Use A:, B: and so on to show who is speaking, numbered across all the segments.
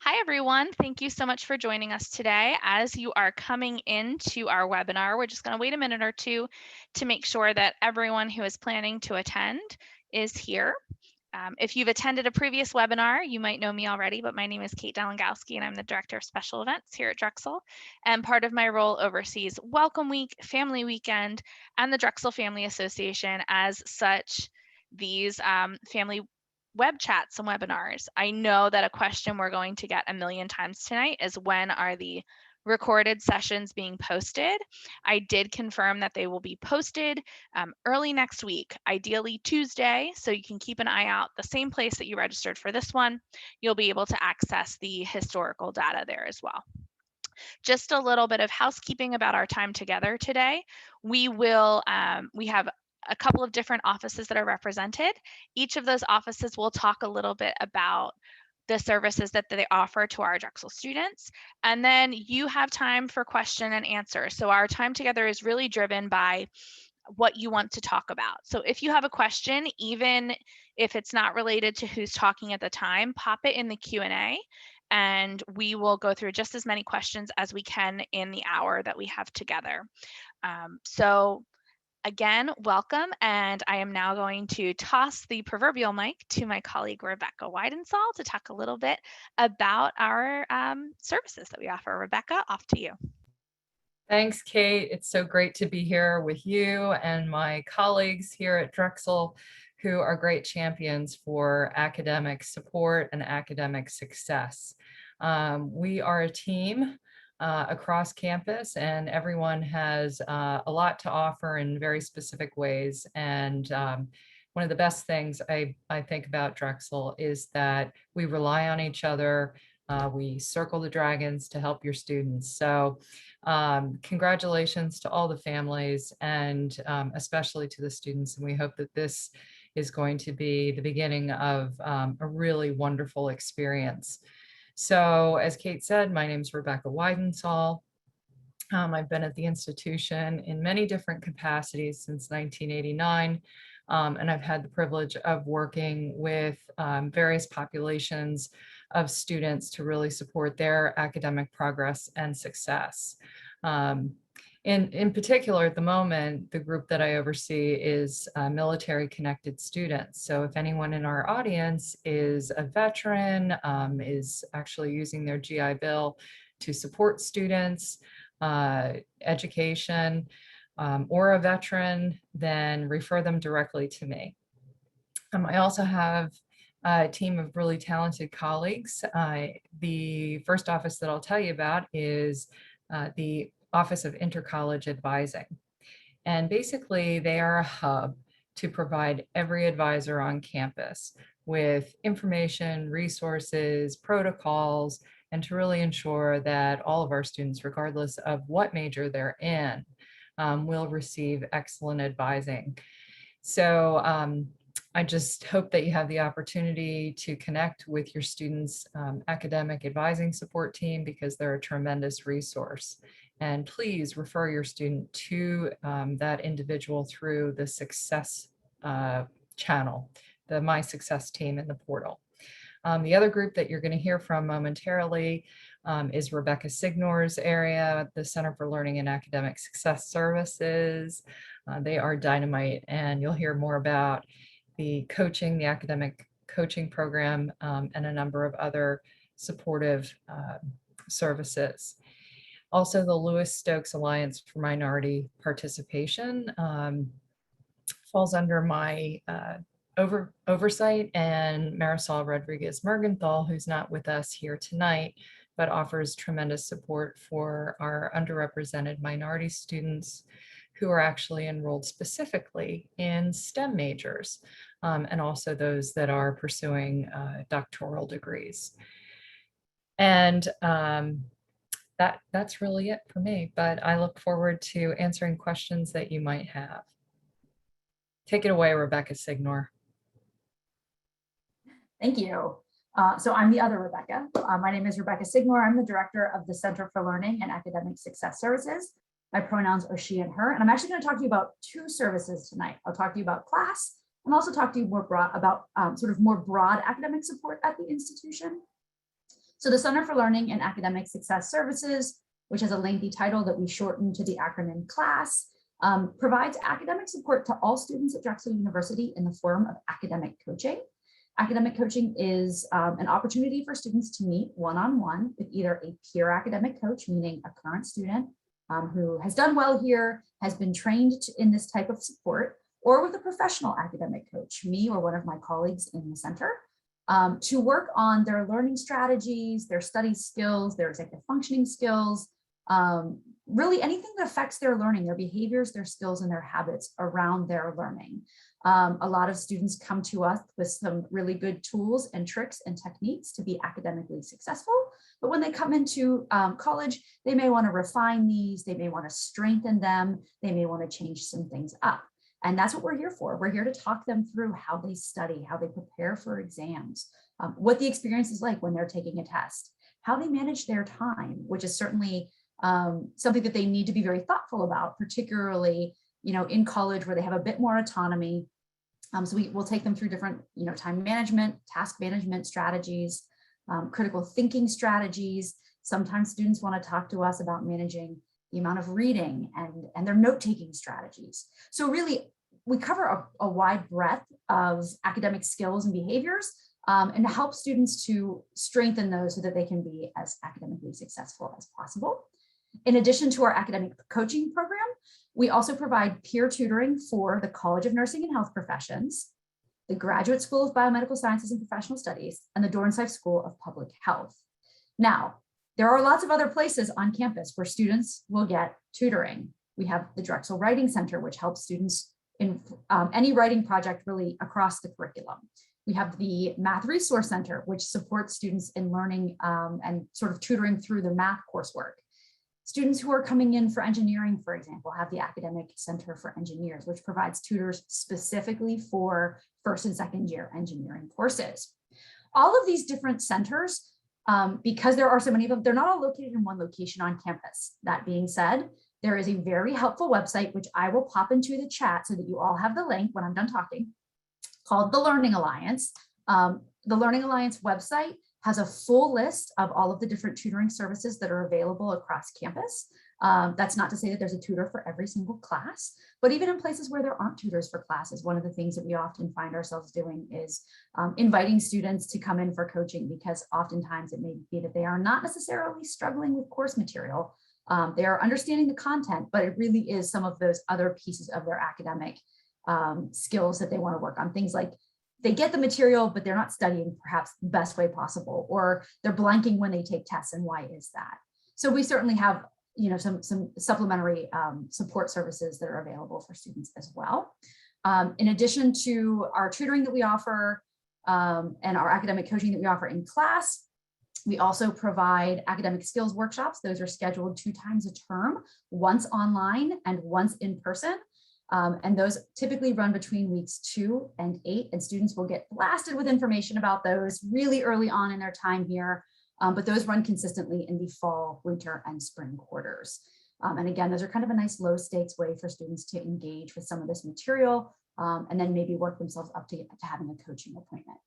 A: Hi, everyone. Thank you so much for joining us today. As you are coming into our webinar, we're just going to wait a minute or two to make sure that everyone who is planning to attend is here. If you've attended a previous webinar, you might know me already, but my name is Kate Dalengowski, and I'm the Director of Special Events here at Drexel. And part of my role oversees Welcome Week, Family Weekend, and the Drexel Family Association. As such, these family web chats and webinars. I know that a question we're going to get a million times tonight is when are the recorded sessions being posted? I did confirm that they will be posted early next week, ideally Tuesday, so you can keep an eye out. The same place that you registered for this one, you'll be able to access the historical data there as well. Just a little bit of housekeeping about our time together today. We have a couple of different offices that are represented. Each of those offices will talk a little bit about the services that they offer to our Drexel students. And then you have time for question and answer. So our time together is really driven by what you want to talk about. So if you have a question, even if it's not related to who's talking at the time, pop it in the Q&A and we will go through just as many questions as we can in the hour that we have together. So again, welcome, and I am now going to toss the proverbial mic to my colleague Rebecca Weidenthal to talk a little bit about our services that we offer. Rebecca, off to you.
B: Thanks, Kate. It's so great to be here with you and my colleagues here at Drexel, who are great champions for academic support and academic success. We are a team across campus, and everyone has a lot to offer in very specific ways. And one of the best things I think about Drexel is that we rely on each other. We circle the dragons to help your students. So congratulations to all the families and especially to the students. And we hope that this is going to be the beginning of a really wonderful experience. So as Kate said, my name is Rebecca Weidenthal. I've been at the institution in many different capacities since 1989. And I've had the privilege of working with various populations of students to really support their academic progress and success. In particular, at the moment, the group that I oversee is military connected students. So if anyone in our audience is a veteran, is actually using their GI Bill to support students, education, or a veteran, then refer them directly to me. I also have a team of really talented colleagues. The first office that I'll tell you about is the Office of Intercollege Advising. And basically they are a hub to provide every advisor on campus with information, resources, protocols, and to really ensure that all of our students, regardless of what major they're in, will receive excellent advising. So I just hope that you have the opportunity to connect with your students' academic advising support team, because they're a tremendous resource. And please refer your student to that individual through the Success channel, the My Success team in the portal. The other group that you're going to hear from momentarily is Rebecca Signor's area, the Center for Learning and Academic Success Services. They are dynamite, and you'll hear more about the coaching, the academic coaching program, and a number of other supportive services. Also, the Lewis Stokes Alliance for Minority Participation falls under my oversight, and Marisol Rodriguez Mergenthal, who's not with us here tonight, but offers tremendous support for our underrepresented minority students who are actually enrolled specifically in STEM majors, and also those that are pursuing doctoral degrees. And that's really it for me, but I look forward to answering questions that you might have. Take it away, Rebecca Signor.
C: Thank you. So I'm the other Rebecca. My name is Rebecca Signor. I'm the director of the Center for Learning and Academic Success Services. My pronouns are she and her, and I'm actually going to talk to you about two services tonight. I'll talk to you about class and also talk to you more broad about sort of more broad academic support at the institution. So the Center for Learning and Academic Success Services, which has a lengthy title that we shorten to the acronym CLASS, provides academic support to all students at Drexel University in the form of academic coaching. Academic coaching is an opportunity for students to meet one-on-one with either a peer academic coach, meaning a current student who has done well here, has been trained in this type of support, or with a professional academic coach, me or one of my colleagues in the center, to work on their learning strategies, their study skills, their executive functioning skills, really anything that affects their learning, their behaviors, their skills, and their habits around their learning. A lot of students come to us with some really good tools and tricks and techniques to be academically successful. But when they come into college, they may want to refine these, they may want to strengthen them, they may want to change some things up. And that's what we're here for. We're here to talk them through how they study, how they prepare for exams, what the experience is like when they're taking a test, how they manage their time, which is certainly something that they need to be very thoughtful about, particularly, in college where they have a bit more autonomy. So we'll take them through different, time management, task management strategies, critical thinking strategies. Sometimes students want to talk to us about managing the amount of reading and their note-taking strategies. So really, we cover a wide breadth of academic skills and behaviors and help students to strengthen those so that they can be as academically successful as possible. In addition to our academic coaching program, we also provide peer tutoring for the College of Nursing and Health Professions, the Graduate School of Biomedical Sciences and Professional Studies, and the Dornsife School of Public Health. Now, there are lots of other places on campus where students will get tutoring. We have the Drexel Writing Center, which helps students in any writing project really across the curriculum. We have the Math Resource Center, which supports students in learning and sort of tutoring through the math coursework. Students who are coming in for engineering, for example, have the Academic Center for Engineers, which provides tutors specifically for first and second year engineering courses. All of these different centers, because there are so many of them, they're not all located in one location on campus. That being said, there is a very helpful website, which I will pop into the chat so that you all have the link when I'm done talking, called the Learning Alliance. The Learning Alliance website has a full list of all of the different tutoring services that are available across campus. That's not to say that there's a tutor for every single class, but even in places where there aren't tutors for classes, one of the things that we often find ourselves doing is inviting students to come in for coaching, because oftentimes it may be that they are not necessarily struggling with course material. They are understanding the content, but it really is some of those other pieces of their academic skills that they want to work on. Things like they get the material, but they're not studying perhaps the best way possible, or they're blanking when they take tests, and why is that? So we certainly have some supplementary support services that are available for students as well. In addition to our tutoring that we offer and our academic coaching that we offer in class, we also provide academic skills workshops. Those are scheduled 2 times a term, once online and once in person. And those typically run between weeks 2 and 8, and students will get blasted with information about those really early on in their time here. But those run consistently in the fall, winter, and spring quarters. And again, those are kind of a nice low stakes way for students to engage with some of this material and then maybe work themselves up to having a coaching appointment.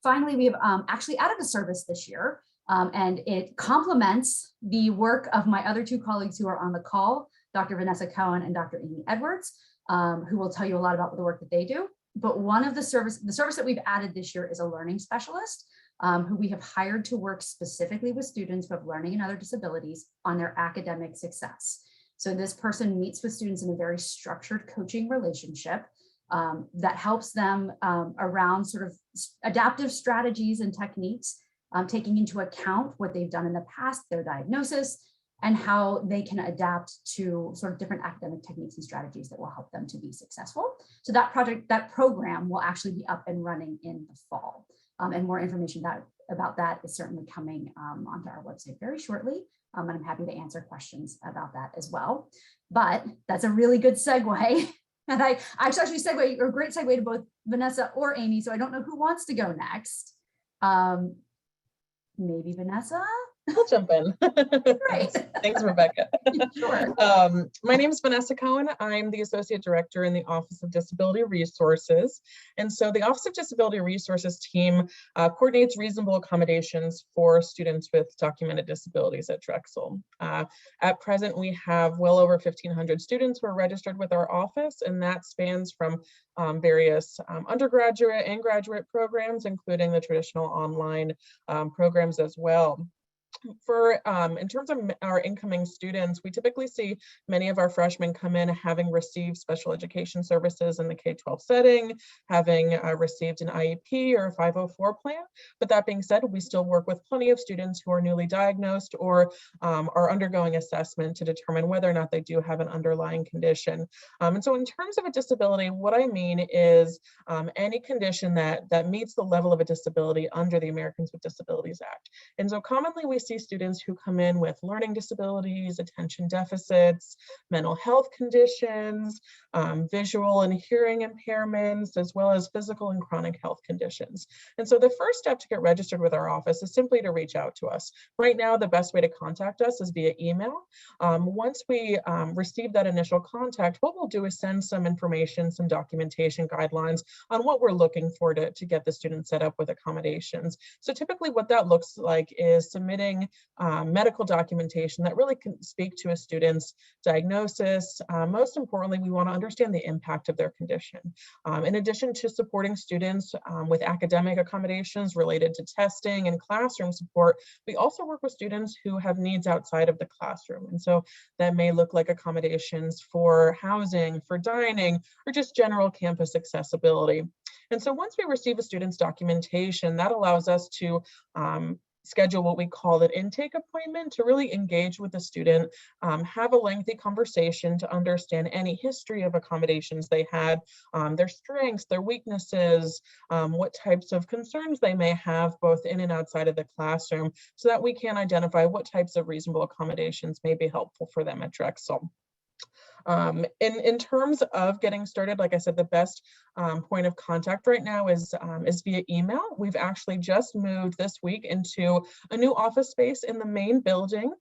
C: Finally, we have actually added a service this year, and it complements the work of my other 2 colleagues who are on the call, Dr. Vanessa Cohen and Dr. Amy Edwards, who will tell you a lot about the work that they do. But one of the service that we've added this year is a learning specialist who we have hired to work specifically with students who have learning and other disabilities on their academic success. So this person meets with students in a very structured coaching relationship that helps them around sort of adaptive strategies and techniques, taking into account what they've done in the past, their diagnosis, and how they can adapt to sort of different academic techniques and strategies that will help them to be successful. So that program will actually be up and running in the fall. And more information about that is certainly coming onto our website very shortly. And I'm happy to answer questions about that as well. But that's a really good segue. And I actually segue, or great segue to both Vanessa or Amy. So I don't know who wants to go next. Maybe Vanessa?
D: I'll jump in.
C: Great.
D: Thanks, Rebecca.
C: Sure.
D: My name is Vanessa Cohen. I'm the Associate Director in the Office of Disability Resources. And so the Office of Disability Resources team coordinates reasonable accommodations for students with documented disabilities at Drexel. At present, we have well over 1,500 students who are registered with our office, and that spans from various undergraduate and graduate programs, including the traditional online programs as well. In terms of our incoming students, we typically see many of our freshmen come in having received special education services in the K-12 setting, having received an IEP or a 504 plan. But that being said, we still work with plenty of students who are newly diagnosed or are undergoing assessment to determine whether or not they do have an underlying condition. And so in terms of a disability, what I mean is any condition that meets the level of a disability under the Americans with Disabilities Act. And so commonly we see students who come in with learning disabilities, attention deficits, mental health conditions, visual and hearing impairments, as well as physical and chronic health conditions. And so the first step to get registered with our office is simply to reach out to us. Right now, the best way to contact us is via email. Once we receive that initial contact, what we'll do is send some information, some documentation guidelines on what we're looking for to get the student set up with accommodations. So typically what that looks like is submitting medical documentation that really can speak to a student's diagnosis. Most importantly, we want to understand the impact of their condition. In addition to supporting students with academic accommodations related to testing and classroom support, we also work with students who have needs outside of the classroom. And so that may look like accommodations for housing, for dining, or just general campus accessibility. And so once we receive a student's documentation, that allows us to schedule what we call an intake appointment to really engage with the student, have a lengthy conversation to understand any history of accommodations they had, their strengths, their weaknesses, what types of concerns they may have both in and outside of the classroom, so that we can identify what types of reasonable accommodations may be helpful for them at Drexel. In terms of getting started, like I said, the best point of contact right now is via email. We've actually just moved this week into a new office space in the main building.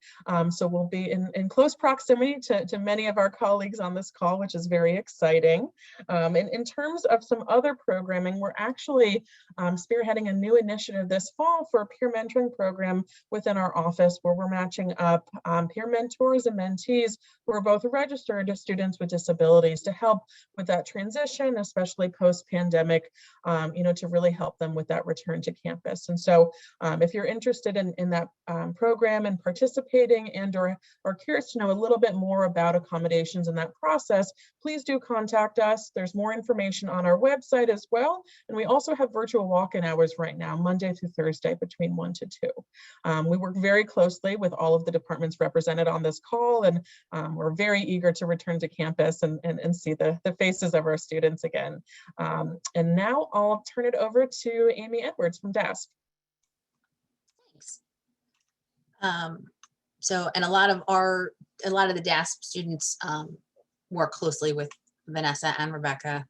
D: So we'll be in close proximity to many of our colleagues on this call, which is very exciting. In terms of some other programming, we're actually spearheading a new initiative this fall for a peer mentoring program within our office, where we're matching up peer mentors and mentees who are both registered students with disabilities to help with that transition, especially post-pandemic, to really help them with that return to campus. And so if you're interested in that program and participating and or are curious to know a little bit more about accommodations in that process, please do contact us. There's more information on our website as well. And we also have virtual walk-in hours right now, Monday through Thursday between 1 to 2. We work very closely with all of the departments represented on this call, and we're very eager to return to campus and see the faces of our students again. And now I'll turn it over to Amy Edwards from DASP.
E: Thanks. And a lot of the DASP students work closely with Vanessa and Rebecca,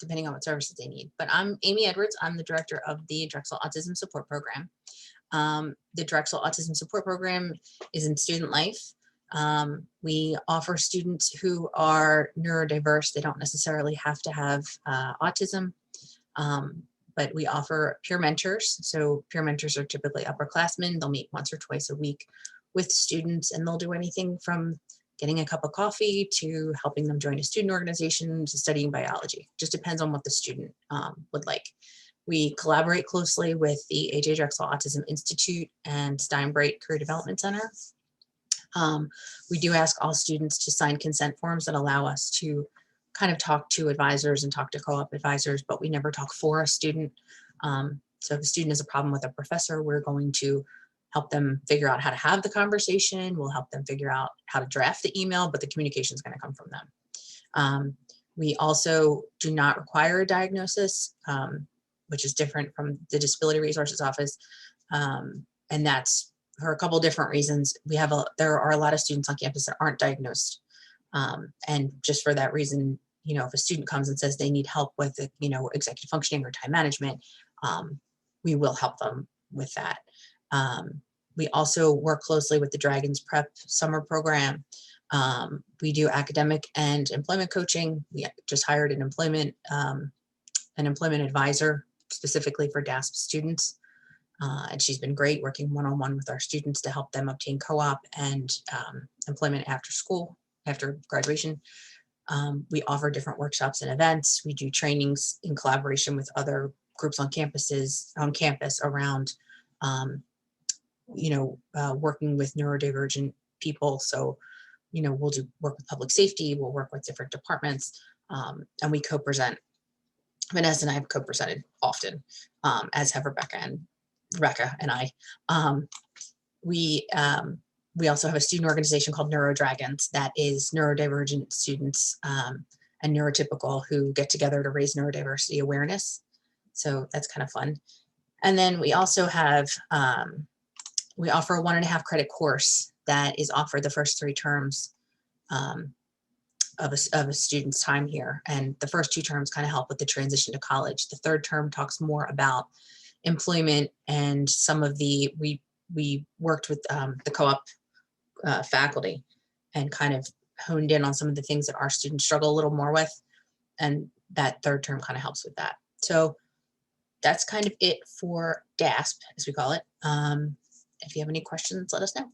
E: depending on what services they need. But I'm Amy Edwards. I'm the director of the Drexel Autism Support Program. The Drexel Autism Support Program is in student life. We offer students who are neurodiverse. They don't necessarily have to have autism, but we offer peer mentors. So peer mentors are typically upperclassmen. They'll meet once or twice a week with students, and they'll do anything from getting a cup of coffee to helping them join a student organization to studying biology. Just depends on what the student would like. We collaborate closely with the A.J. Drexel Autism Institute and Steinbright Career Development Center. We do ask all students to sign consent forms that allow us to kind of talk to advisors and talk to co-op advisors, but we never talk for a student. So if a student has a problem with a professor, we're going to help them figure out how to have the conversation. We'll help them figure out how to draft the email, but the communication is going to come from them. We also do not require a diagnosis, which is different from the Disability Resources Office. And that's for a couple different reasons. There are a lot of students on campus that aren't diagnosed. And just for that reason, if a student comes and says they need help with, executive functioning or time management, we will help them with that. We also work closely with the Dragons Prep Summer Program. We do academic and employment coaching. We just hired an employment advisor specifically for DASP students. And she's been great working one-on-one with our students to help them obtain co-op and employment after school, after graduation. We offer different workshops and events. We do trainings in collaboration with other groups on campus around, working with neurodivergent people. So, we'll do work with public safety, we'll work with different departments, and we co-present. Vanessa and I have co-presented often, as have Rebecca and I. We also have a student organization called NeuroDragons that is neurodivergent students and neurotypical who get together to raise neurodiversity awareness. So that's kind of fun. And then we also have, we offer a 1.5 credit course that is offered the first 3 terms of a student's time here. And the first 2 terms kind of help with the transition to college. The 3rd term talks more about employment and some of the, we worked with the co-op faculty and kind of honed in on some of the things that our students struggle a little more with. And that 3rd term kind of helps with that. So that's kind of it for DASP, as we call it. If you have any questions, let us know.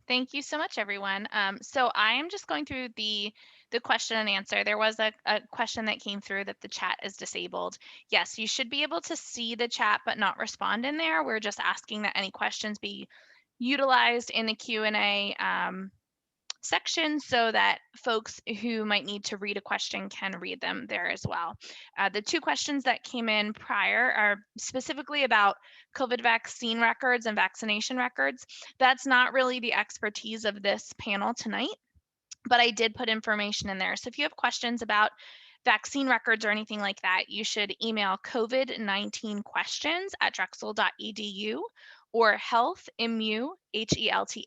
A: Thank you so much, everyone. So I am just going through the question and answer. There was a question that came through that the chat is disabled. Yes, you should be able to see the chat but not respond in there. We're just asking that any questions be utilized in the Q&A section so that folks who might need to read a question can read them there as well. The 2 questions that came in prior are specifically about COVID vaccine records and vaccination records. That's not really the expertise of this panel tonight, but I did put information in there. So if you have questions about vaccine records or anything like that, you should email COVID-19 questions at drexel.edu or healthimmu, HEALTH,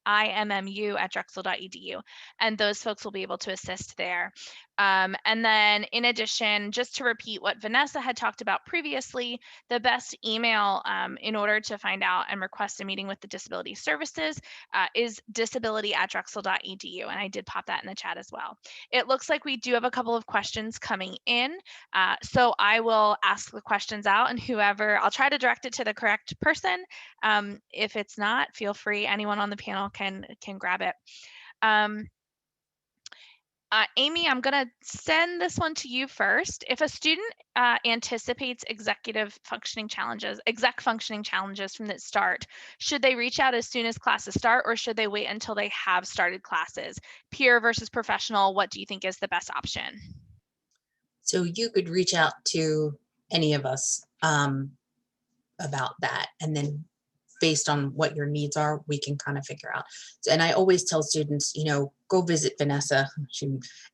A: IMMU at drexel.edu, and those folks will be able to assist there. And then in addition, just to repeat what Vanessa had talked about previously, the best email in order to find out and request a meeting with the disability services is disability@drexel.edu, and I did pop that in the chat as well. It looks like we do have a couple of questions coming in, so I will ask the questions out, and I'll try to direct it to the correct person. If it's not, feel free, anyone on the panel can grab it. Amy, I'm going to send this one to you first. If a student anticipates exec functioning challenges from the start, should they reach out as soon as classes start, or should they wait until they have started classes? Peer versus professional, what do you think is the best option?
E: So you could reach out to any of us about that, and then based on what your needs are, we can kind of figure out. And I always tell students, go visit Vanessa. She,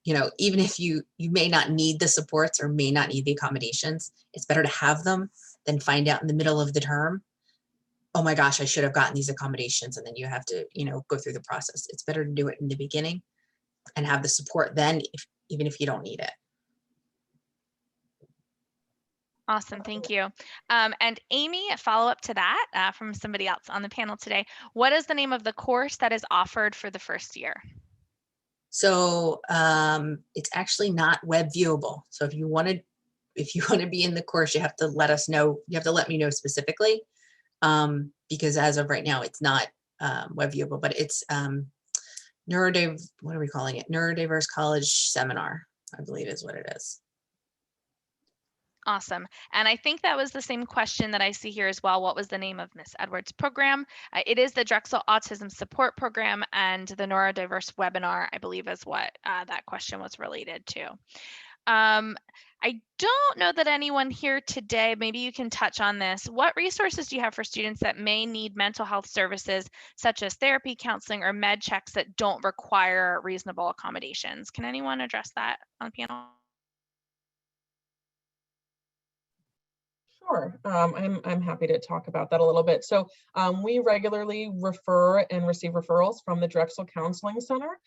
E: even if you may not need the supports or may not need the accommodations, it's better to have them than find out in the middle of the term, oh my gosh, I should have gotten these accommodations. And then you have to, go through the process. It's better to do it in the beginning and have the support then, even if you don't need it.
A: Awesome, thank you. And Amy, a follow-up to that from somebody else on the panel today. What is the name of the course that is offered for the first year?
E: So it's actually not web viewable. So if you want to be in the course, you have to let us know. You have to let me know specifically, because as of right now, it's not web viewable. But it's what are we calling it? Neurodiverse College Seminar, I believe is what it is.
A: Awesome. And I think that was the same question that I see here as well. What was the name of Miss Edwards' program? It is the Drexel Autism Support Program, and the Neurodiverse webinar, I believe, is what that question was related to. I don't know that anyone here today, maybe you can touch on this. What resources do you have for students that may need mental health services, such as therapy, counseling, or med checks that don't require reasonable accommodations? Can anyone address that on panel?
D: Sure. I'm happy to talk about that a little bit. So we regularly refer and receive referrals from the Drexel Counseling Center.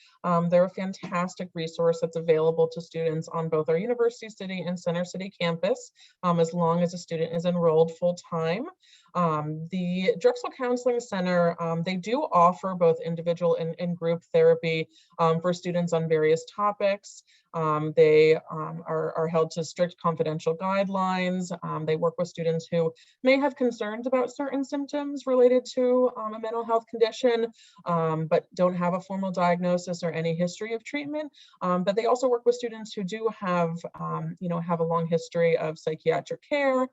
D: They're a fantastic resource that's available to students on both our University City and Center City campus, as long as a student is enrolled full-time. The Drexel Counseling Center, they do offer both individual and group therapy for students on various topics. They are held to strict confidential guidelines. They work with students who may have concerns about certain symptoms related to a mental health condition, but don't have a formal diagnosis or any history of treatment. But they also work with students who do have, have a long history of psychiatric care.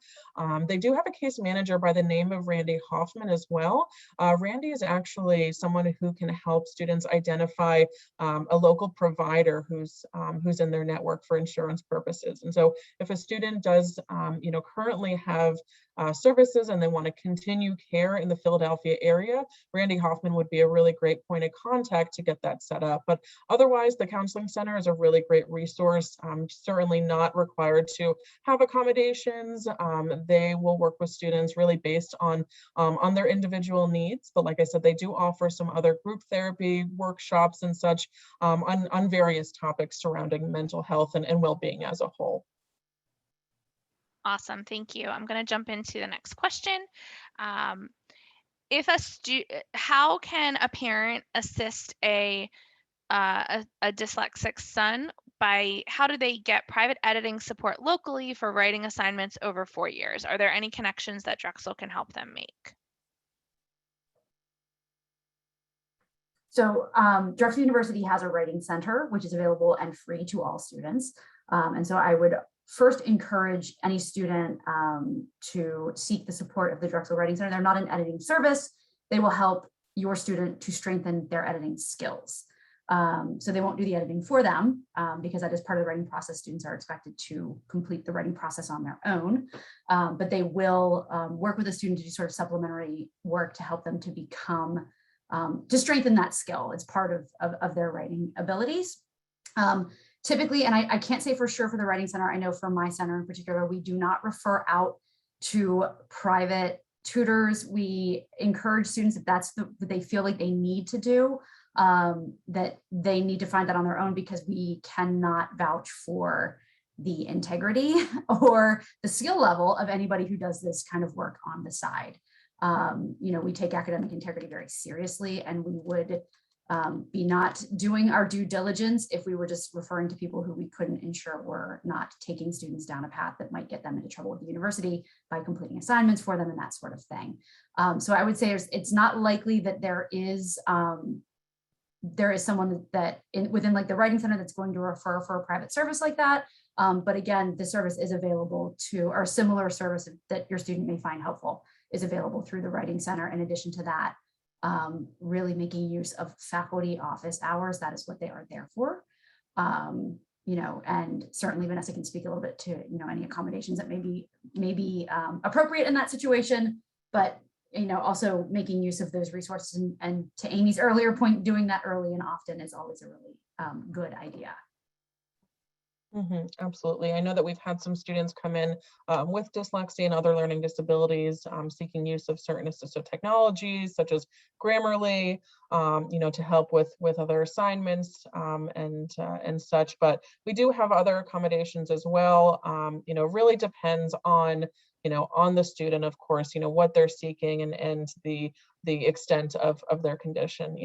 D: They do have a case manager by the name of Randy Hoffman as well. Randy is actually someone who can help students identify a local provider who's in their network for insurance purposes. And so if a student does, currently have services and they want to continue care in the Philadelphia area, Randy Hoffman would be a really great point of contact to get that set up. But otherwise, the Counseling Center is a really great resource, certainly not required to have accommodations. They will work with students really based on their individual needs. But like I said, they do offer some other group therapy workshops and such on various topics surrounding mental health and well-being as a whole.
A: Awesome, thank you. I'm going to jump into the next question. How can a parent assist a dyslexic son how do they get private editing support locally for writing assignments over 4 years? Are there any connections that Drexel can help them make?
C: So Drexel University has a writing center, which is available and free to all students. And so I would first encourage any student to seek the support of the Drexel Writing Center. They're not an editing service. They will help your student to strengthen their editing skills. So they won't do the editing for them because that is part of the writing process. Students are expected to complete the writing process on their own, but they will work with a student to do sort of supplementary work to help them to become, to strengthen that skill. It's part of their writing abilities. Typically, and I can't say for sure for the Writing Center, I know from my center in particular, we do not refer out to private tutors. We encourage students, if that's what they feel like they need to do, that they need to find that on their own, because we cannot vouch for the integrity or the skill level of anybody who does this kind of work on the side. We take academic integrity very seriously, and we would be not doing our due diligence if we were just referring to people who we couldn't ensure were not taking students down a path that might get them into trouble with the university by completing assignments for them and that sort of thing. So I would say it's not likely that there is someone that within like the Writing Center that's going to refer for a private service like that. But again, the service is available or similar service that your student may find helpful is available through the Writing Center. In addition to that, really making use of faculty office hours. That is what they are there for. And certainly Vanessa can speak a little bit to, any accommodations that may be appropriate in that situation, but, also making use of those resources and to Amy's earlier point, doing that early and often is always a really good idea.
D: Absolutely. I know that we've had some students come in with dyslexia and other learning disabilities, seeking use of certain assistive technologies such as Grammarly, to help with other assignments and such. But we do have other accommodations as well. Really depends on the student, of course, what they're seeking and the extent of their condition.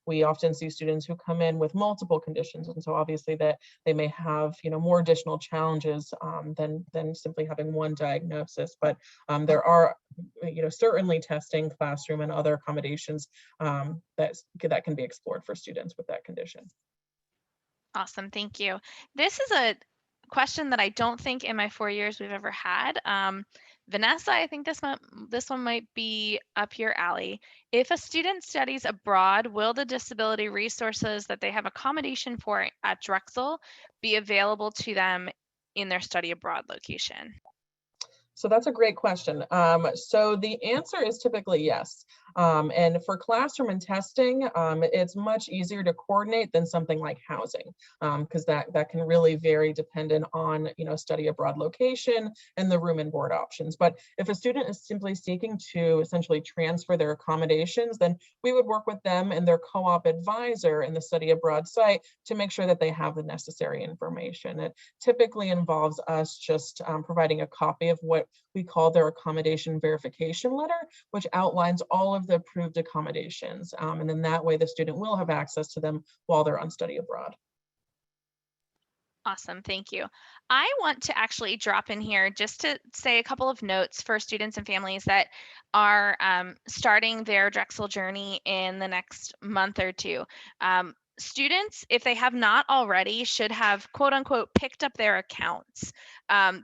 D: We often see students who come in with multiple conditions, and so obviously that they may have more additional challenges than simply having one diagnosis. But there are certainly testing, classroom, and other accommodations that can be explored for students with that condition.
A: Awesome, thank you. This is a question that I don't think in my 4 years we've ever had. Vanessa, I think this one might be up your alley. If a student studies abroad, will the disability resources that they have accommodation for at Drexel be available to them in their study abroad location?
D: So that's a great question. So the answer is typically yes. And for classroom and testing, it's much easier to coordinate than something like housing, because that can really vary dependent on, study abroad location and the room and board options. But if a student is simply seeking to essentially transfer their accommodations, then we would work with them and their co-op advisor in the study abroad site to make sure that they have the necessary information. It typically involves us just providing a copy of what we call their accommodation verification letter, which outlines all of the approved accommodations. And then that way the student will have access to them while they're on study abroad.
A: Awesome, thank you. I want to actually drop in here just to say a couple of notes for students and families that are starting their Drexel journey in the next month or two. Students, if they have not already, should have quote unquote picked up their accounts.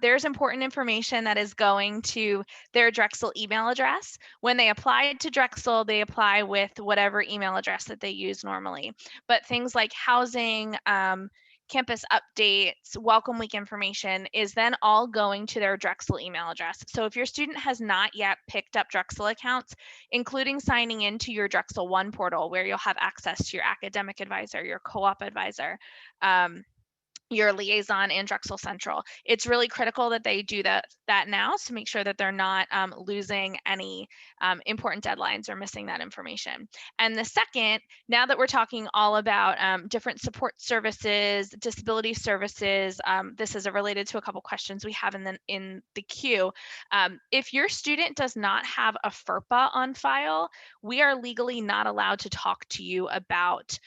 A: There's important information that is going to their Drexel email address. When they applied to Drexel, they apply with whatever email address that they use normally. But things like housing, campus updates, welcome week information is then all going to their Drexel email address. So if your student has not yet picked up Drexel accounts, including signing into your Drexel One portal where you'll have access to your academic advisor, your co-op advisor, your liaison in Drexel Central. It's really critical that they do that now to make sure that they're not losing any important deadlines or missing that information. And the second, now that we're talking all about different support services, disability services, this is related to a couple questions we have in the queue. If your student does not have a FERPA on file, we are legally not allowed to talk to you about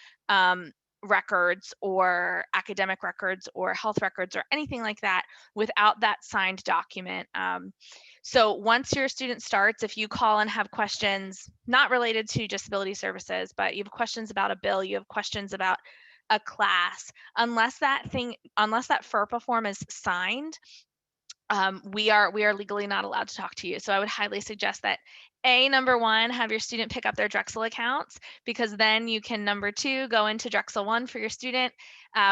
A: records or academic records or health records or anything like that without that signed document. So once your student starts, if you call and have questions not related to disability services, but you have questions about a bill, you have questions about a class, unless that FERPA form is signed, we are legally not allowed to talk to you. So I would highly suggest that number one, have your student pick up their Drexel accounts, because then you can, number two, go into Drexel One for your student,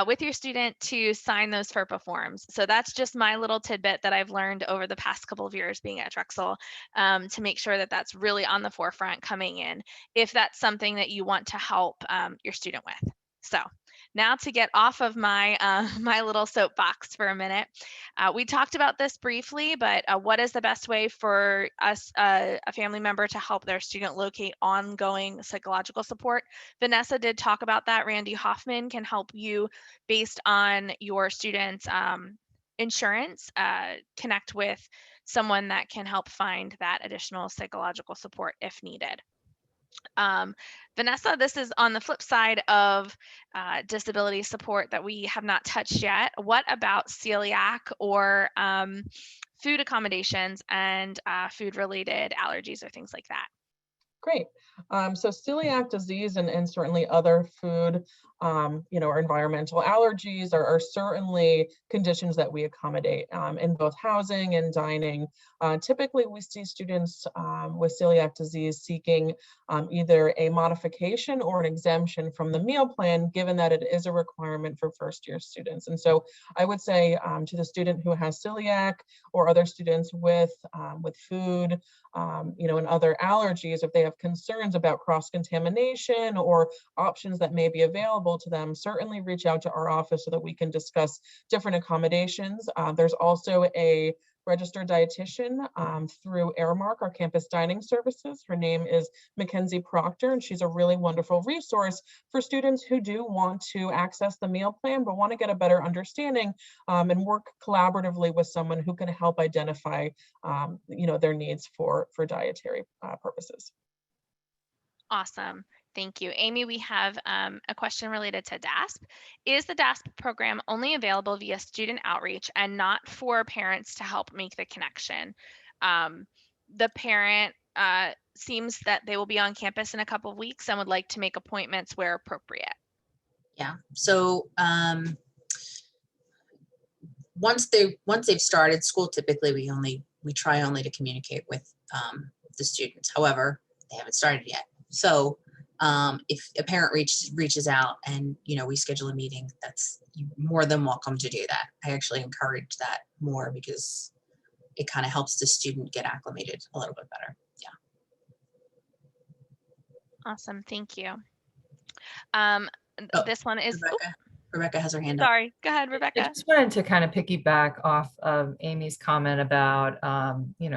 A: with your student to sign those FERPA forms. So that's just my little tidbit that I've learned over the past couple of years being at Drexel, to make sure that that's really on the forefront coming in, if that's something that you want to help your student with. So now to get off of my my little soapbox for a minute, we talked about this briefly, but what is the best way for us, a family member, to help their student locate ongoing psychological support? Vanessa did talk about that. Randy Hoffman can help you based on your student's insurance, connect with someone that can help find that additional psychological support if needed. Vanessa, this is on the flip side of disability support that we have not touched yet. What about celiac or food accommodations and food-related allergies or things like that?
D: Great. So celiac disease and certainly other food, or environmental allergies are certainly conditions that we accommodate in both housing and dining. Typically, we see students with celiac disease seeking either a modification or an exemption from the meal plan, given that it is a requirement for first-year students. And so I would say to the student who has celiac or other students with food, and other allergies, if they have concerns about cross-contamination or options that may be available to them, certainly reach out to our office so that we can discuss different accommodations. There's also a registered dietitian through Airmark, our campus dining services. Her name is Mackenzie Proctor, and she's a really wonderful resource for students who do want to access the meal plan, but want to get a better understanding and work collaboratively with someone who can help identify their needs for dietary purposes.
A: Awesome. Thank you. Amy, we have a question related to DASP. Is the DASP program only available via student outreach and not for parents to help make the connection? The parent seems that they will be on campus in a couple of weeks and would like to make appointments where appropriate.
E: Yeah, so once they've started school, typically we try only to communicate with the students. However, they haven't started yet. So if a parent reaches out and we schedule a meeting, that's more than welcome to do that. I actually encourage that more because it kind of helps the student get acclimated a little bit better. Yeah.
A: Awesome. Thank you.
E: Oh,
A: This one is, oh,
E: Rebecca has her hand up.
A: sorry. Go ahead,
B: I
A: Rebecca.
B: just wanted to kind of piggyback off of Amy's comment about,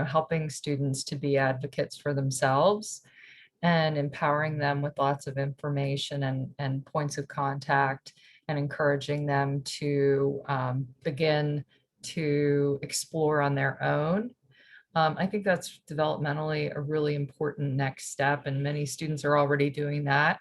B: helping students to be advocates for themselves and empowering them with lots of information and points of contact and encouraging them to begin to explore on their own. I think that's developmentally a really important next step, and many students are already doing that.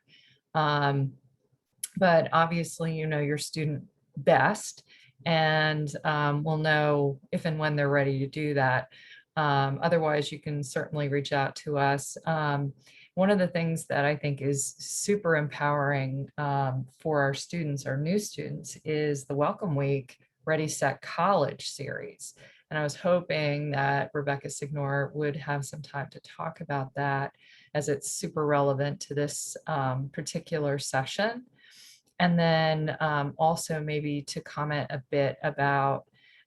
B: But obviously, you know your student best and will know if and when they're ready to do that. Otherwise, you can certainly reach out to us. One of the things that I think is super empowering for our students, our new students, is the Welcome Week Ready, Set, College series. And I was hoping that Rebecca Signor would have some time to talk about that, as it's super relevant to this particular session. And then also maybe to comment a bit about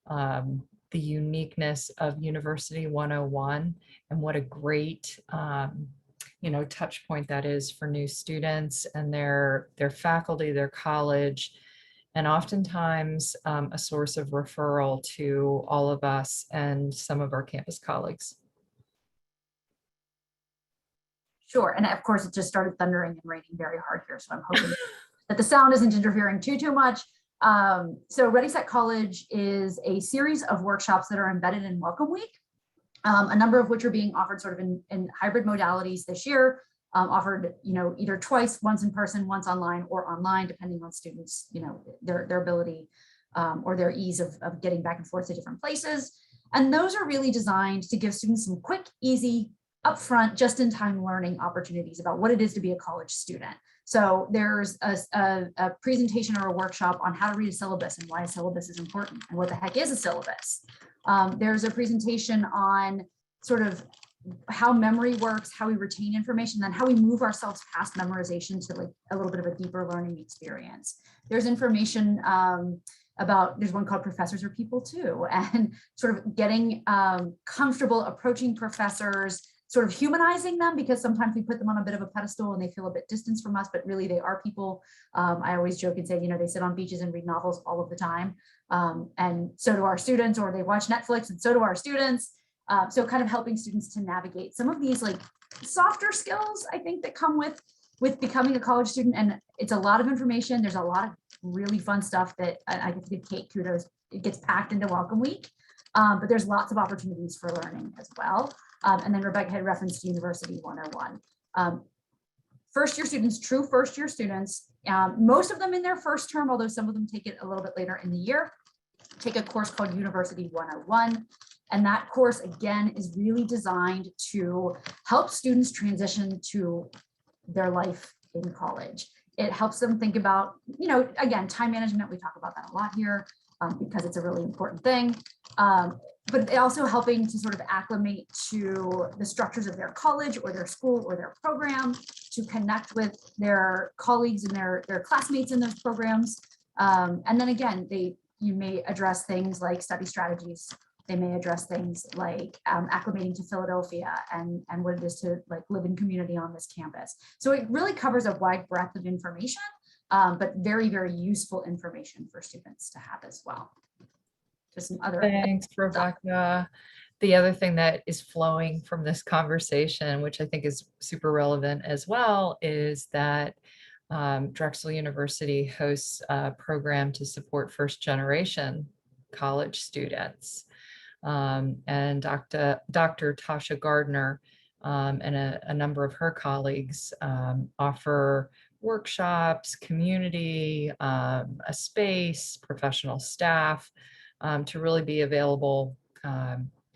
B: the uniqueness of University 101 and what a great touch point that is for new students and their faculty, their college, and oftentimes a source of referral to all of us and some of our campus colleagues.
C: Sure, and of course it just started thundering and raining very hard here, so I'm hoping that the sound isn't interfering too much. So Ready, Set, College is a series of workshops that are embedded in Welcome Week, a number of which are being offered sort of in hybrid modalities this year, offered either twice, once in person, once online, or online, depending on students, their ability or their ease of getting back and forth to different places. And those are really designed to give students some quick, easy, upfront, just-in-time learning opportunities about what it is to be a college student. So there's a presentation or a workshop on how to read a syllabus and why a syllabus is important and what the heck is a syllabus. There's a presentation on sort of how memory works, how we retain information, then how we move ourselves past memorization to like a little bit of a deeper learning experience. There's information about, there's one called Professors Are People Too, and sort of getting comfortable approaching professors, sort of humanizing them, because sometimes we put them on a bit of a pedestal and they feel a bit distant from us, but really they are people. I always joke and say, they sit on beaches and read novels all of the time. And so do our students, or they watch Netflix and so do our students. So kind of helping students to navigate some of these like softer skills, I think, that come with becoming a college student. And it's a lot of information. There's a lot of really fun stuff that I get to give Kate kudos. It gets packed into Welcome Week, but there's lots of opportunities for learning as well. And then Rebecca had referenced University 101. First year students, true first year students, most of them in their first term, although some of them take it a little bit later in the year, take a course called University 101. And that course, again, is really designed to help students transition to their life in college. It helps them think about, again, time management. We talk about that a lot here because it's a really important thing. But also helping to sort of acclimate to the structures of their college or their school or their program, to connect with their colleagues and their classmates in those programs. And then again, you may address things like study strategies. They may address things like acclimating to Philadelphia and what it is to like live in community on this campus. So it really covers a wide breadth of information, but very, very useful information for students to have as well. Just some other.
B: Thanks, Rebecca. The other thing that is flowing from this conversation, which I think is super relevant as well, is that Drexel University hosts a program to support first generation college students. And Dr. Tasha Gardner and a number of her colleagues offer workshops, community, a space, professional staff to really be available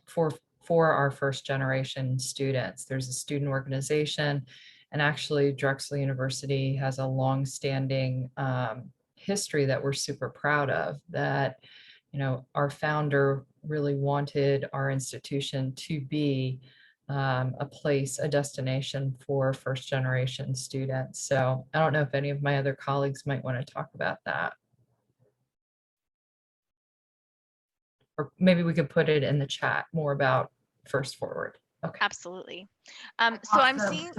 B: for our first generation students. There's a student organization, and actually Drexel University has a long-standing history that we're super proud of, that our founder really wanted our institution to be a place, a destination for first generation students. So I don't know if any of my other colleagues might want to talk about that. Or maybe we could put it in the chat more about First Forward. Okay.
A: Absolutely. So I'm seeing,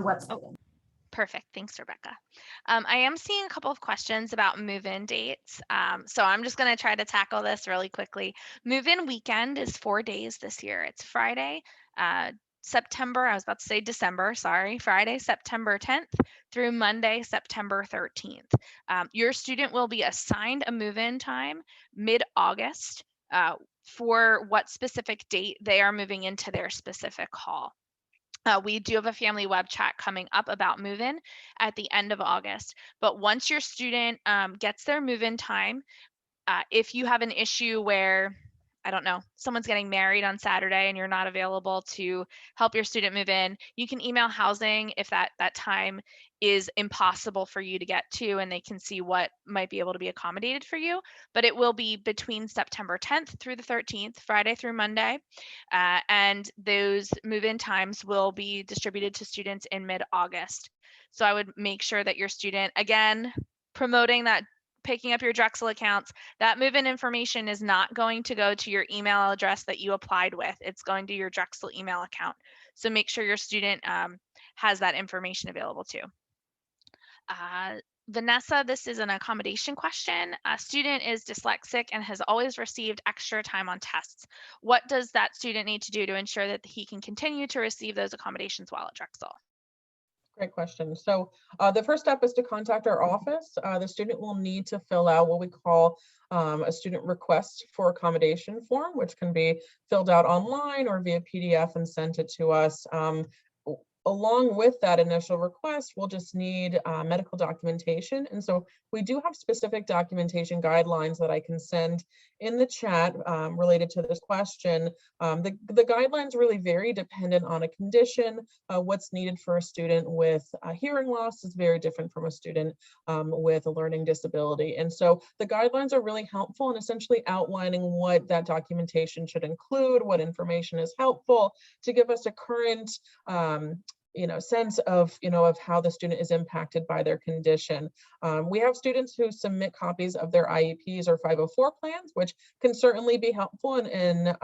A: Perfect. Thanks, Rebecca. I am seeing a couple of questions about move-in dates. So I'm just going to try to tackle this really quickly. Move-in weekend is 4 days this year. It's Friday, I was about to say December, sorry, Friday, September 10th through Monday, September 13th. Your student will be assigned a move-in time mid-August for what specific date they are moving into their specific hall. We do have a family web chat coming up about move-in at the end of August. But once your student gets their move-in time, if you have an issue where, I don't know, someone's getting married on Saturday and you're not available to help your student move in, you can email housing if that time is impossible for you to get to, and they can see what might be able to be accommodated for you. But it will be between September 10th through the 13th, Friday through Monday. And those move-in times will be distributed to students in mid-August. So I would make sure that your student, again, promoting that, picking up your Drexel accounts, that move-in information is not going to go to your email address that you applied with. It's going to your Drexel email account. So make sure your student has that information available too. Vanessa, this is an accommodation question. A student is dyslexic and has always received extra time on tests. What does that student need to do to ensure that he can continue to receive those accommodations while at Drexel?
D: Great question. So the first step is to contact our office. The student will need to fill out what we call a student request for accommodation form, which can be filled out online or via PDF and sent it to us. Along with that initial request, we'll just need medical documentation. And so we do have specific documentation guidelines that I can send in the chat related to this question. The guidelines really vary dependent on a condition. What's needed for a student with hearing loss is very different from a student with a learning disability. And so the guidelines are really helpful in essentially outlining what that documentation should include, what information is helpful to give us a current sense of, of how the student is impacted by their condition. We have students who submit copies of their IEPs or 504 plans, which can certainly be helpful in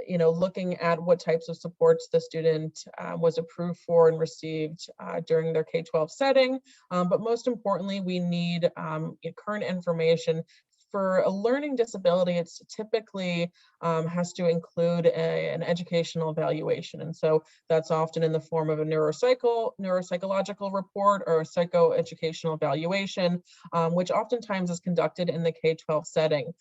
D: looking at what types of supports the student was approved for and received during their K-12 setting. But most importantly, we need current information. For a learning disability, it's typically has to include an educational evaluation. And so that's often in the form of a neuropsychological report or a psychoeducational evaluation, which oftentimes is conducted in the K-12 setting.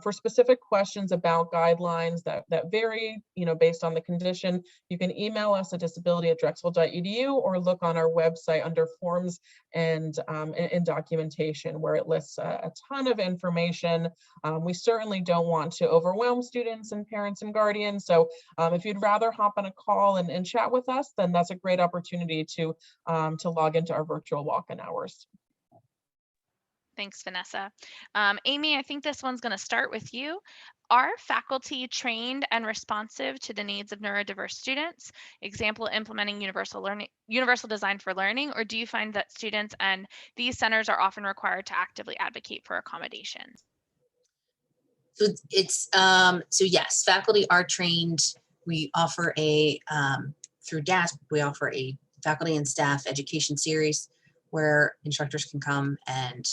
D: For specific questions about guidelines that vary, based on the condition, you can email us at disability@drexel.edu or look on our website under forms and documentation, where it lists a ton of information. We certainly don't want to overwhelm students and parents and guardians. So if you'd rather hop on a call and chat with us, then that's a great opportunity to log into our virtual walk-in hours.
A: Thanks, Vanessa. Amy, I think this one's going to start with you. Are faculty trained and responsive to the needs of neurodiverse students? Example, implementing universal design for learning, or do you find that students and these centers are often required to actively advocate for accommodations?
E: So so yes, faculty are trained. We offer through DASP, we offer a faculty and staff education series where instructors can come and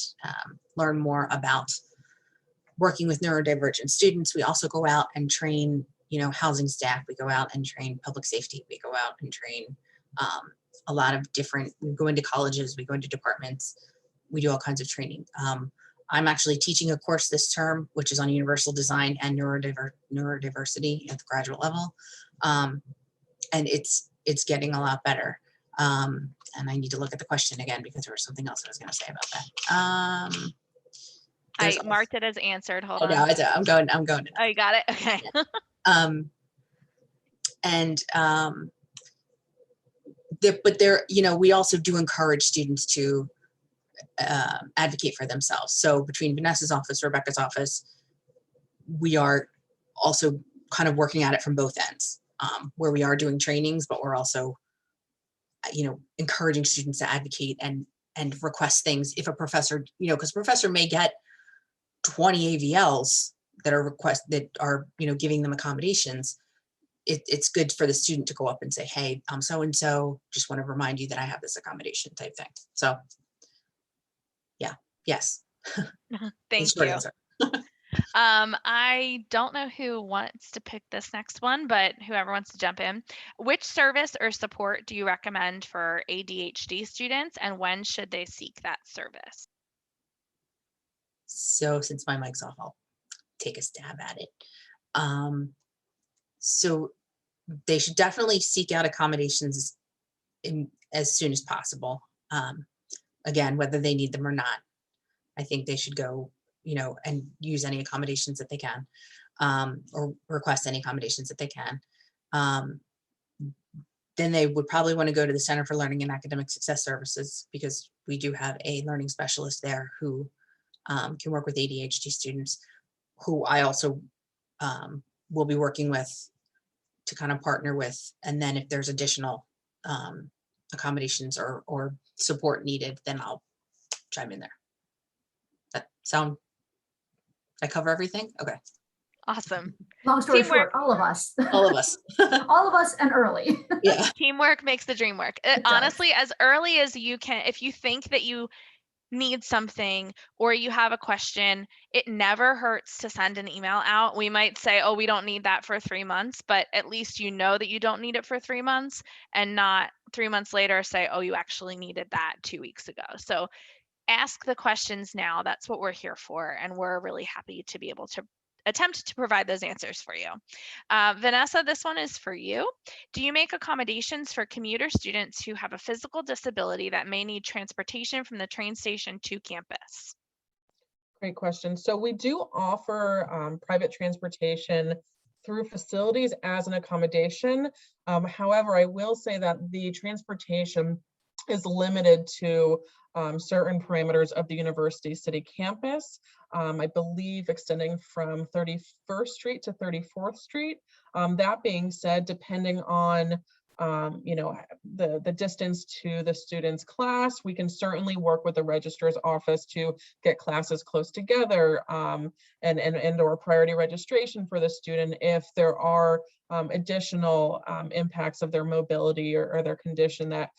E: learn more about working with neurodivergent students. We also go out and train, housing staff. We go out and train public safety. We go out and train a lot of different, we go into colleges, we go into departments, we do all kinds of training. I'm actually teaching a course this term, which is on universal design and neurodiversity at the graduate level. And it's getting a lot better. And I need to look at the question again because there was something else I was going to say about that.
A: I marked it as answered. Hold on.
E: I'm going.
A: Oh, you got it? Okay.
E: We also do encourage students to advocate for themselves. So between Vanessa's office, Rebecca's office, we are also kind of working at it from both ends, where we are doing trainings, but we're also, encouraging students to advocate and request things. If a professor, because a professor may get 20 AVLs that are giving them accommodations, it's good for the student to go up and say, hey, I'm so-and-so, just want to remind you that I have this accommodation type thing. So yeah, yes. The
A: Thank
E: short
A: you.
E: answer.
A: I don't know who wants to pick this next one, but whoever wants to jump in. Which service or support do you recommend for ADHD students, and when should they seek that service?
E: So since my mic's off, I'll take a stab at it. So they should definitely seek out accommodations as soon as possible. Again, whether they need them or not, I think they should go, and use any accommodations that they can, or request any accommodations that they can. Then they would probably want to go to the Center for Learning and Academic Success Services, because we do have a learning specialist there who can work with ADHD students, who I also will be working with to kind of partner with. And then if there's additional accommodations or support needed, then I'll chime in there. I cover everything? Okay.
A: Awesome.
C: Long story
A: Teamwork.
C: short, all of us.
E: All of us.
C: All of us and early.
E: Yeah.
A: Teamwork makes the dream work.
C: does.
A: Honestly, as early as you can, if you think that you need something or you have a question, it never hurts to send an email out. We might say, oh, we don't need that for 3 months, but at least you know that you don't need it for 3 months, and not 3 months later say, oh, you actually needed that 2 weeks ago. So ask the questions now. That's what we're here for, and we're really happy to be able to attempt to provide those answers for you. Vanessa, this one is for you. Do you make accommodations for commuter students who have a physical disability that may need transportation from the train station to campus?
D: Great question. So we do offer private transportation through facilities as an accommodation. However, I will say that the transportation is limited to certain parameters of the university city campus. I believe extending from 31st Street to 34th Street. That being said, depending on the distance to the student's class, we can certainly work with the registrar's office to get classes close together, and or priority registration for the student if there are additional impacts of their mobility or their condition that,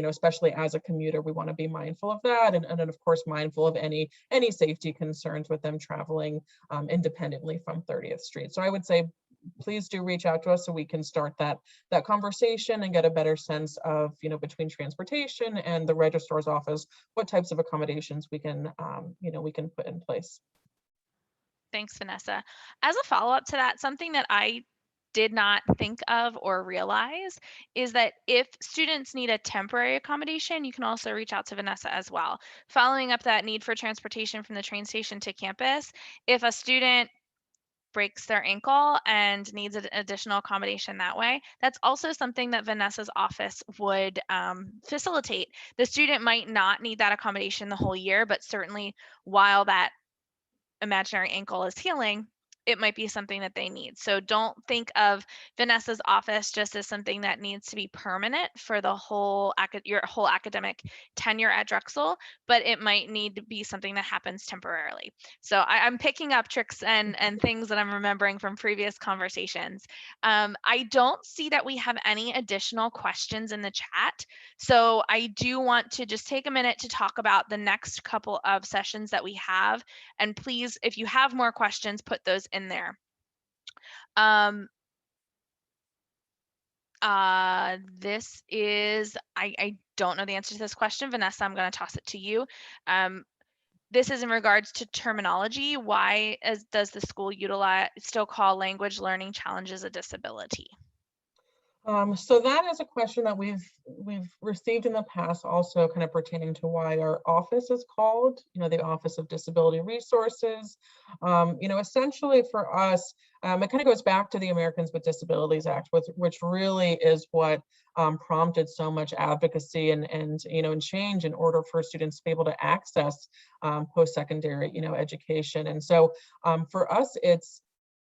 D: especially as a commuter, we want to be mindful of that, and then of course mindful of any safety concerns with them traveling independently from 30th Street. So I would say, please do reach out to us so we can start that conversation and get a better sense of, between transportation and the registrar's office, what types of accommodations we can, we can put in place.
A: Thanks, Vanessa. As a follow-up to that, something that I did not think of or realize is that if students need a temporary accommodation, you can also reach out to Vanessa as well. Following up that need for transportation from the train station to campus, if a student breaks their ankle and needs an additional accommodation that way, that's also something that Vanessa's office would facilitate. The student might not need that accommodation the whole year, but certainly while that imaginary ankle is healing, it might be something that they need. So don't think of Vanessa's office just as something that needs to be permanent for the whole your whole academic tenure at Drexel, but it might need to be something that happens temporarily. So I'm picking up tricks and things that I'm remembering from previous conversations. I don't see that we have any additional questions in the chat. So I do want to just take a minute to talk about the next couple of sessions that we have. And please, if you have more questions, put those in there. This is, I don't know the answer to this question. Vanessa, I'm going to toss it to you. This is in regards to terminology. Why does the school still call language learning challenges a disability?
D: So that is a question that we've received in the past, also kind of pertaining to why our office is called, the Office of Disability Resources. Essentially for us, it kind of goes back to the Americans with Disabilities Act, which really is what prompted so much advocacy and change in order for students to be able to access post-secondary, education. And so for us, it's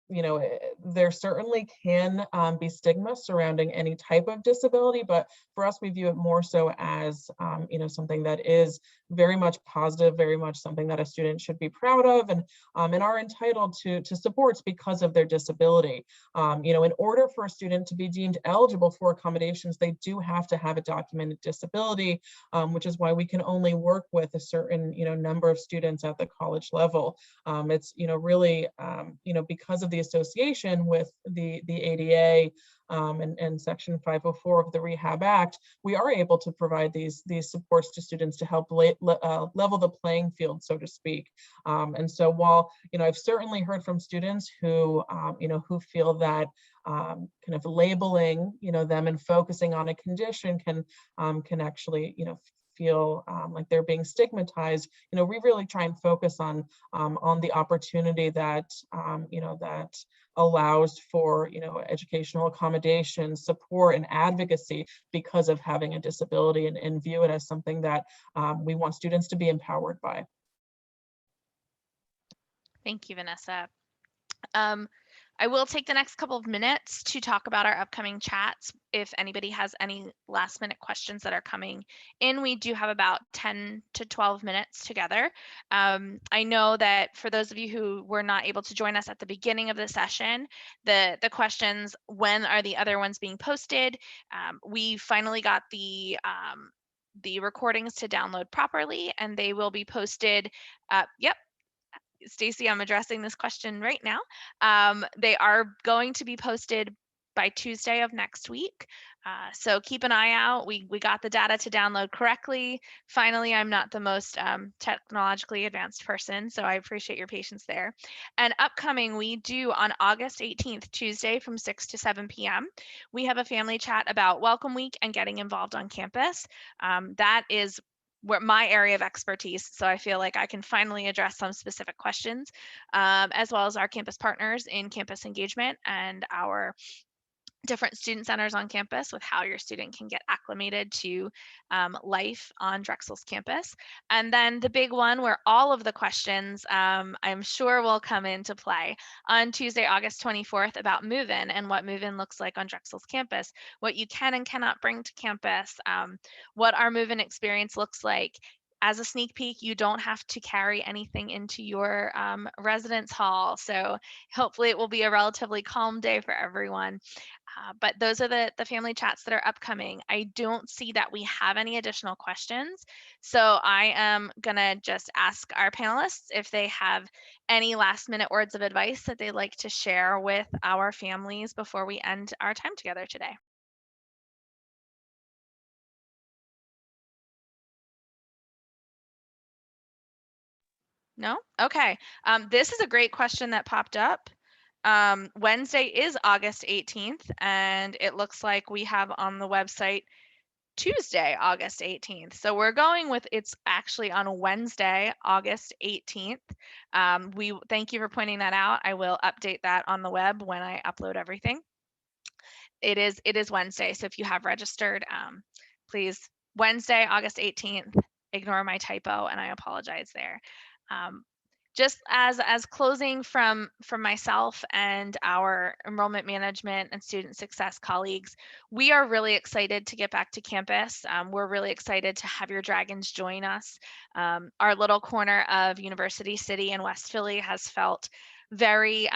D: there certainly can be stigma surrounding any type of disability, but for us, we view it more so as, something that is very much positive, very much something that a student should be proud of, and are entitled to supports because of their disability. In order for a student to be deemed eligible for accommodations, they do have to have a documented disability, which is why we can only work with a certain, number of students at the college level. It's, really, because of the association with the ADA and Section 504 of the Rehab Act, we are able to provide these supports to students to help level the playing field, so to speak. And so while, I've certainly heard from students who, who feel that kind of labeling, them and focusing on a condition can actually, feel like they're being stigmatized. We really try and focus on the opportunity that that allows for educational accommodation, support, and advocacy because of having a disability, and view it as something that we want students to be empowered by.
A: Thank you, Vanessa. I will take the next couple of minutes to talk about our upcoming chats. If anybody has any last minute questions that are coming in, we do have about 10 to 12 minutes together. I know that for those of you who were not able to join us at the beginning of the session, the questions, when are the other ones being posted? We finally got the recordings to download properly, and they will be posted. Yep. Stacy, I'm addressing this question right now. They are going to be posted by Tuesday of next week. So keep an eye out. We got the data to download correctly. Finally, I'm not the most technologically advanced person, so I appreciate your patience there. And upcoming, we do on August 18th, Tuesday from 6 to 7 p.m. We have a family chat about Welcome Week and getting involved on campus. That is where my area of expertise. So I feel like I can finally address some specific questions, as well as our campus partners in campus engagement and our different student centers on campus with how your student can get acclimated to life on Drexel's campus. And then the big one where all of the questions I'm sure will come into play on Tuesday, August 24th about move-in and what move-in looks like on Drexel's campus, what you can and cannot bring to campus, what our move-in experience looks like. As a sneak peek, you don't have to carry anything into your residence hall. So hopefully it will be a relatively calm day for everyone. But those are the family chats that are upcoming. I don't see that we have any additional questions. So I am going to just ask our panelists if they have any last minute words of advice that they'd like to share with our families before we end our time together today. No? Okay. This is a great question that popped up. Wednesday is August 18th, and it looks like we have on the website Tuesday, August 18th. So we're going with it's actually on Wednesday, August 18th. We thank you for pointing that out. I will update that on the web when I upload everything. It is Wednesday. So if you have registered, please Wednesday, August 18th. Ignore my typo, and I apologize there. Just as closing from myself and our enrollment management and student success colleagues, we are really excited to get back to campus. We're really excited to have your dragons join us. Our little corner of University City in West Philly has felt very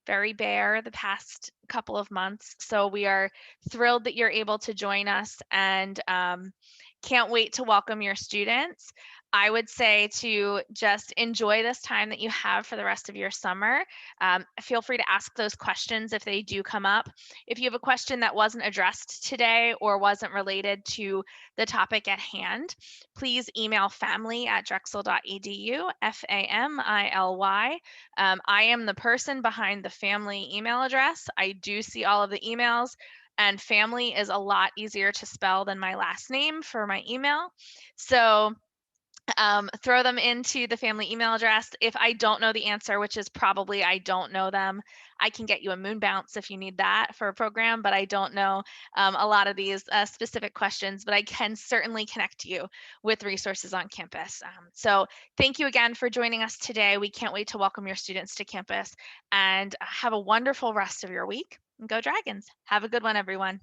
A: very bare the past couple of months. So we are thrilled that you're able to join us, and can't wait to welcome your students. I would say to just enjoy this time that you have for the rest of your summer. Feel free to ask those questions if they do come up. If you have a question that wasn't addressed today or wasn't related to the topic at hand, please email family@drexel.edu, FAMILY. I am the person behind the family email address. I do see all of the emails, and family is a lot easier to spell than my last name for my email. So throw them into the family email address. If I don't know the answer, which is probably I don't know them, I can get you a moon bounce if you need that for a program, but I don't know a lot of these specific questions, but I can certainly connect you with resources on campus. So thank you again for joining us today. We can't wait to welcome your students to campus, and have a wonderful rest of your week. And go Dragons. Have a good one, everyone.